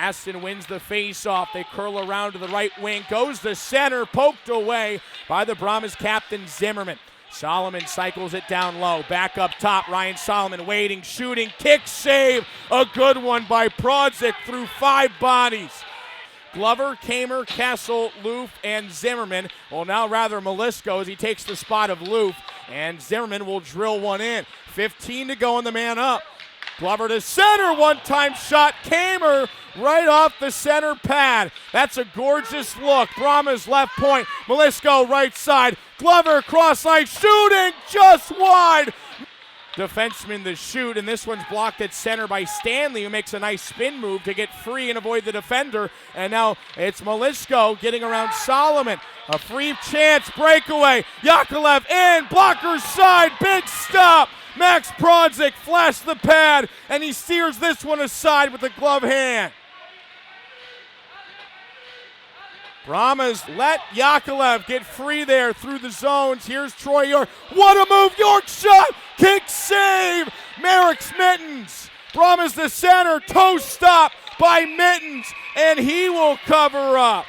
Aston wins the face-off. They curl around to the right wing. Goes to center, poked away by the Brahmas captain Zimmerman. Solomon cycles it down low. Back up top, Ryan Solomon waiting, shooting, kick, save. A good one by Prodzik through 5 bodies. Glover, Kamer, Kessel, Loof, and Zimmerman. Well, now rather Melisko as he takes the spot of Loof, and Zimmerman will drill one in. 15 to go in the man up. Glover to center, one-time shot. Kamer right off the center pad. That's a gorgeous look. Brahmas left point. Melisko right side. Glover cross line shooting just wide. Defenseman the shoot, and this one's blocked at center by Stanley, who makes a nice spin move to get free and avoid the defender. And now it's Melisko getting around Solomon. A free chance, breakaway. Yakovlev in, blocker side, big stop. Max Prodzik flashed the pad, and he steers this one aside with the glove hand. Brahmas let Yakovlev get free there through the zones. Here's Troy York. What a move, York shot, kick save. Merrick's Mittens. Brahmas the center, toe stop by Mittens, and he will cover up.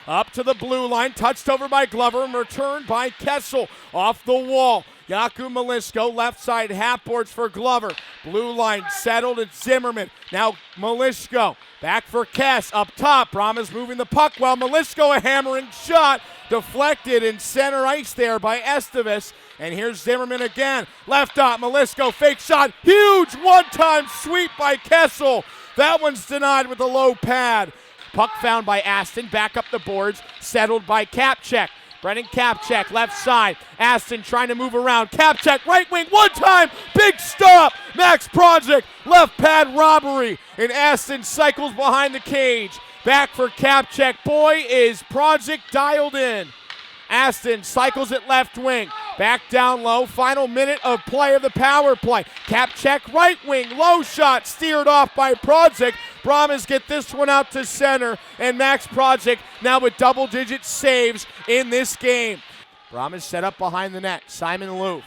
Up to the blue line, touched over by Glover and returned by Kessel. Off the wall, Jakub Melisko, left side half boards for Glover. Blue line settled at Zimmerman. Now Melisko, back for Kess, up top. Brahmas moving the puck while Melisko, a hammering shot, deflected in center ice there by Estevez. And here's Zimmerman again, left up, Melisko, fake shot, huge one-time sweep by Kessel. That one's denied with a low pad. Puck found by Aston, back up the boards, settled by Kapchek. Brennan Kapchek, left side. Aston trying to move around. Kapchek, right wing, one time, big stop. Max Prodzik, left pad robbery. And Aston cycles behind the cage. Back for Kapchek. Boy, is Prodzik dialed in. Aston cycles it left wing. Back down low. Final minute of play of the power play. Kapchek, right wing, low shot, steered off by Prodzik. Brahmas get this one out to center, and Max Prodzik now with double-digit saves in this game. Brahmas set up behind the net. Simon Loof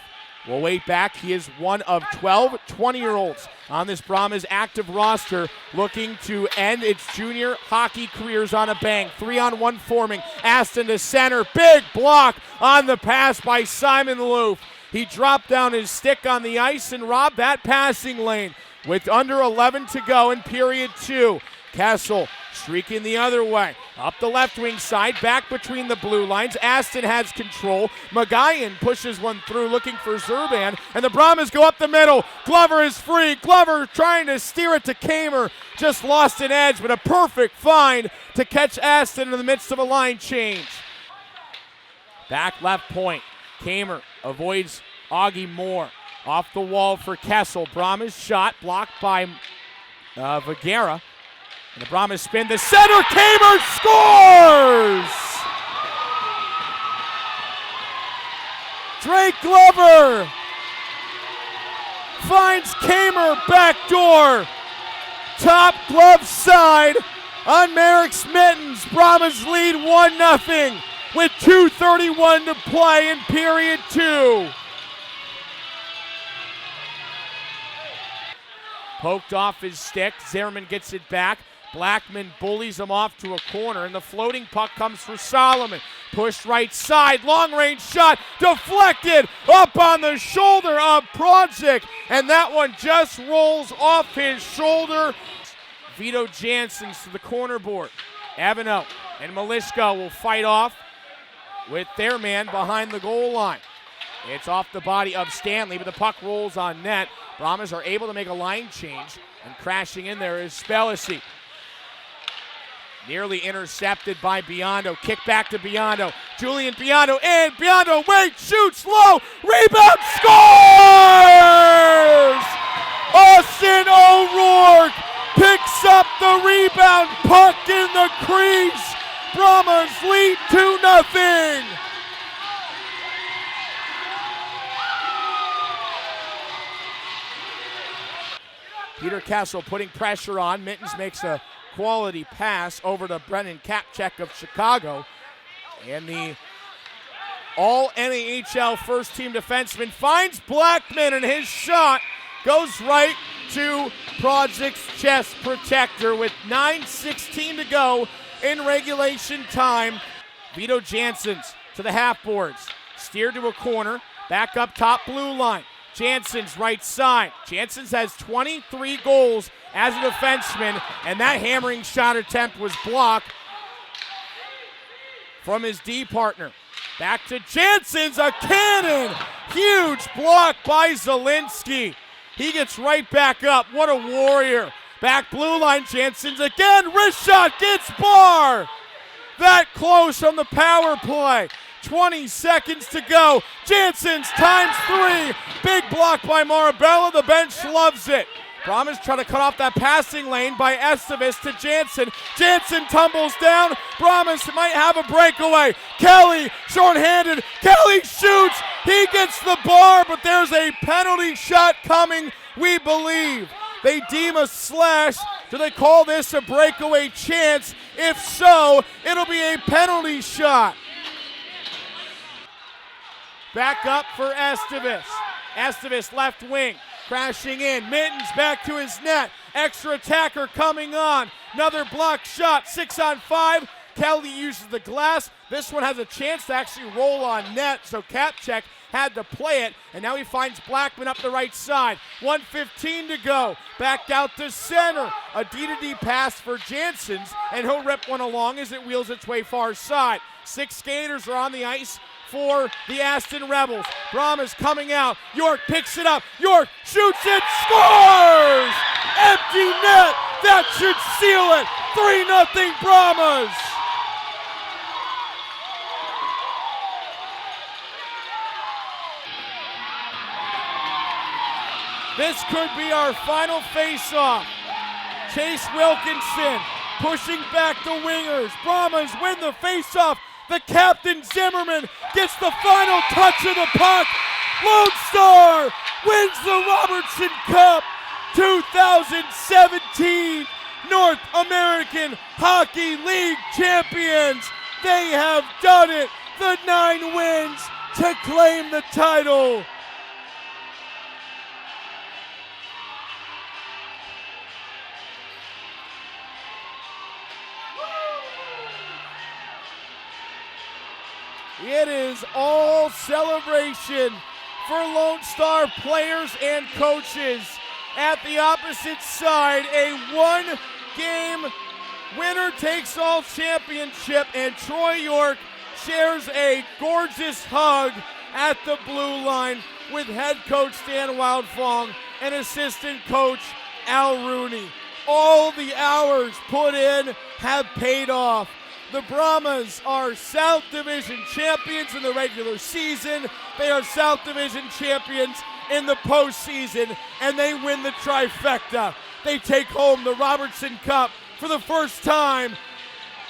will wait back. He is one of 12 20-year-olds on this Brahmas active roster looking to end its junior hockey careers on a bang. 3-on-1 forming. Aston to center. Big block on the pass by Simon Loof. He dropped down his stick on the ice and robbed that passing lane. With under 11 to go in period 2. Kessel streaking the other way. Up the left wing side, back between the blue lines. Aston has control. Magayan pushes one through looking for Zurban. And the Brahmas go up the middle. Glover is free. Glover trying to steer it to Kamer. Just lost an edge, but a perfect find to catch Aston in the midst of a line change. Back left point. Kamer avoids Augie Moore. Off the wall for Kessel. Brahmas shot blocked by Vigera. And the Brahmas spin the center. Kamer scores! Drake Glover finds Kamer backdoor. Top glove side on Merrick's Mittens. Brahmas lead 1-0 with 2:31 to play in period 2. Poked off his stick. Zimmerman gets it back. Blackman bullies him off to a corner, and the floating puck comes for Solomon. Pushed right side, long-range shot, deflected up on the shoulder of Prodzik, and that one just rolls off his shoulder. Vito Janssens to the corner board. Evano and Melisko will fight off with their man behind the goal line. It's off the body of Stanley, but the puck rolls on net. Brahmas are able to make a line change, and crashing in there is Spellacy. Nearly intercepted by Biondo. Kick back to Biondo. Julian Biondo in. Biondo waits, shoots low. Rebound, scores! Austin O'Rourke picks up the rebound. Puck in the crease. Brahmas lead 2-0. Peter Kessel putting pressure on. Mittens makes a quality pass over to Brennan Kapchek of Chicago. And the all-NAHL first-team defenseman finds Blackman, and his shot goes right to Project's chest protector with 9:16 to go in regulation time. Vito Janssens to the half boards. Steered to a corner. Back up top blue line. Janssens right side. Janssens has 23 goals as a defenseman, and that hammering shot attempt was blocked from his D partner. Back to Janssens, a cannon! Huge block by Zielinski. He gets right back up. What a warrior. Back blue line, Janssens again. Wrist shot gets bar. That close on the power play. 20 seconds to go. Janssens times 3. Big block by Marabella. The bench loves it. Brahmas trying to cut off that passing lane by Estevez to Janssen. Janssen tumbles down. Brahmas might have a breakaway. Kelly, shorthanded. Kelly shoots. He gets the bar, but there's a penalty shot coming, we believe. They deem a slash. Do they call this a breakaway chance? If so, it'll be a penalty shot. Back up for Estevez. Estevez left wing. Crashing in, Mittens back to his net. Extra attacker coming on. Another block shot, 6-on-5. Kelly uses the glass. This one has a chance to actually roll on net, so Kapchek had to play it, and now he finds Blackman up the right side. 1:15 to go. Back out to center. A D-to-D pass for Janssens, and he'll rip one along as it wheels its way far side. 6 skaters are on the ice for the Aston Rebels. Brahmas coming out. York picks it up. York shoots it, scores! Empty net. That should seal it. 3-0 Brahmas. This could be our final face-off. Chase Wilkinson pushing back the wingers. Brahmas win the face-off. The captain, Zimmerman, gets the final touch of the puck. Lone Star wins the Robertson Cup 2017 North American Hockey League champions. They have done it. The 9 wins to claim the title. It is all celebration for Lone Star players and coaches. At the opposite side, a 1-game winner-takes-all championship, and Troy York shares a gorgeous hug at the blue line with head coach Dan Wildfong and assistant coach Al Rooney. All the hours put in have paid off. The Brahmas are South Division champions in the regular season. They are South Division champions in the postseason, and they win the trifecta. They take home the Robertson Cup for the first time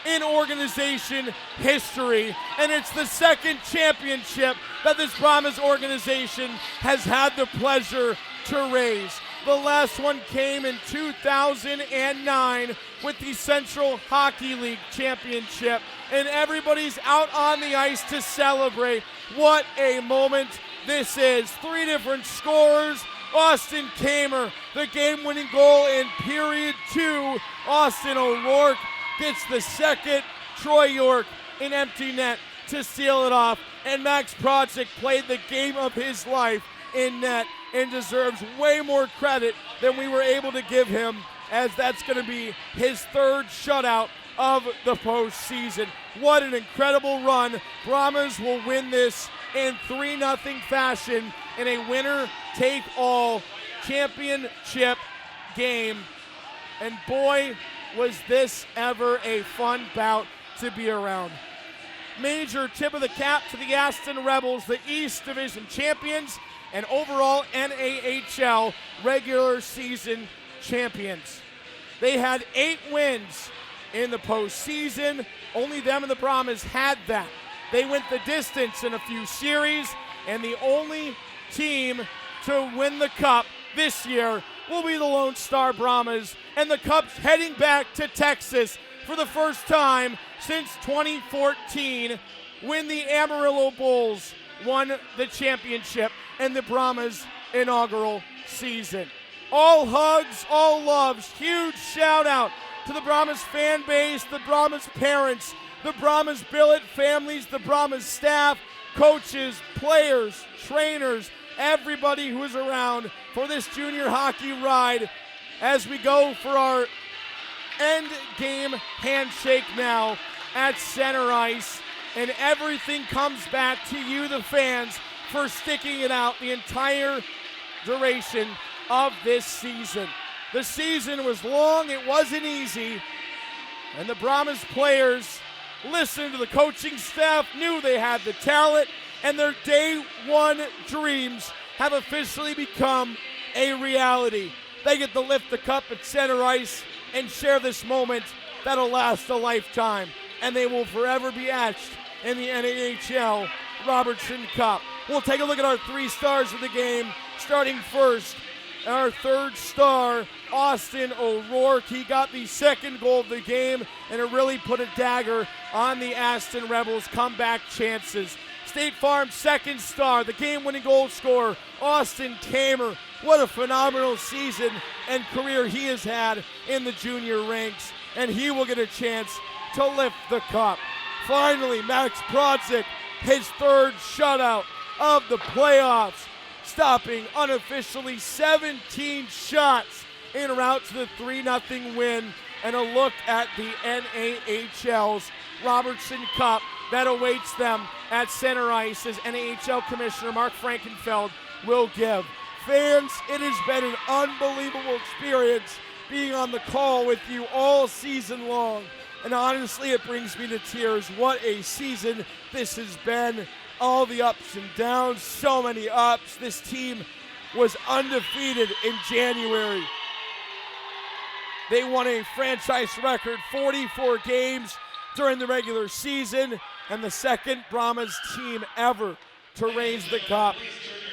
in organization history, and it's the second championship that this Brahmas organization has had the pleasure to raise. The last one came in 2009 with the Central Hockey League Championship, and everybody's out on the ice to celebrate. What a moment this is. 3 different scorers. Austin Kamer, the game-winning goal in period 2. Austin O'Rourke gets the second. Troy York in empty net to seal it off. And Max Project played the game of his life in net and deserves way more credit than we were able to give him, as that's going to be his 3rd shutout of the postseason. What an incredible run. Brahmas will win this in 3-0 fashion in a winner-take-all championship game. And boy, was this ever a fun bout to be around. Major tip of the cap to the Aston Rebels, the East Division champions, and overall NAHL regular season champions. They had 8 wins in the postseason. Only them and the Brahmas had that. They went the distance in a few series, and the only team to win the cup this year will be the Lone Star Brahmas, and the cup's heading back to Texas for the first time since 2014, when the Amarillo Bulls won the championship in the Brahmas' inaugural season. All hugs, all loves. Huge shout out to the Brahmas fan base, the Brahmas parents, the Brahmas billet families, the Brahmas staff, coaches, players, trainers, everybody who is around for this junior hockey ride as we go for our end game handshake now at center ice. And everything comes back to you, the fans, for sticking it out the entire duration of this season. The season was long, it wasn't easy, and the Brahmas players listened to the coaching staff, knew they had the talent, and their day one dreams have officially become a reality. They get to lift the cup at center ice and share this moment that'll last a lifetime, and they will forever be etched in the NAHL Robertson Cup. We'll take a look at our 3 stars of the game, starting first. Our 3rd star, Austin O'Rourke. He got the 2nd goal of the game, and it really put a dagger on the Aston Rebels' comeback chances. State Farm's 2nd star, the game-winning goal scorer, Austin Kamer. What a phenomenal season and career he has had in the junior ranks, and he will get a chance to lift the cup. Finally, Max Prodzik, his 3rd shutout of the playoffs, stopping unofficially 17 shots en route to the 3-0 win, and a look at the NAHL's Robertson Cup that awaits them at center ice as NAHL Commissioner Mark Frankenfeld will give. Fans, it has been an unbelievable experience being on the call with you all season long, and honestly, it brings me to tears. What a season this has been. All the ups and downs, so many ups. This team was undefeated in January. They won a franchise record 44 games during the regular season, and the 2nd Brahmas team ever to raise the cup,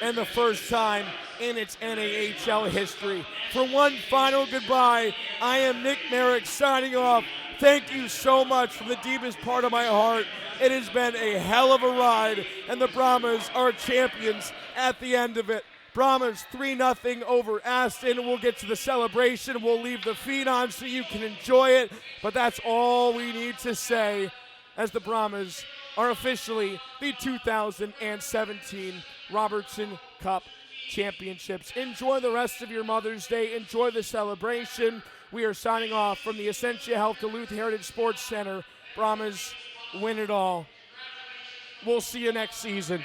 and the 1st time in its NAHL history. For one final goodbye, I am Nick Merrick signing off. Thank you so much from the deepest part of my heart. It has been a hell of a ride, and the Brahmas are champions at the end of it. Brahmas 3-0 over Aston. We'll get to the celebration. We'll leave the feed on so you can enjoy it, but that's all we need to say as the Brahmas are officially the 2017 Robertson Cup Championships. Enjoy the rest of your Mother's Day. Enjoy the celebration. We are signing off from the Essentia Health Duluth Heritage Sports Center. Brahmas win it all. We'll see you next season.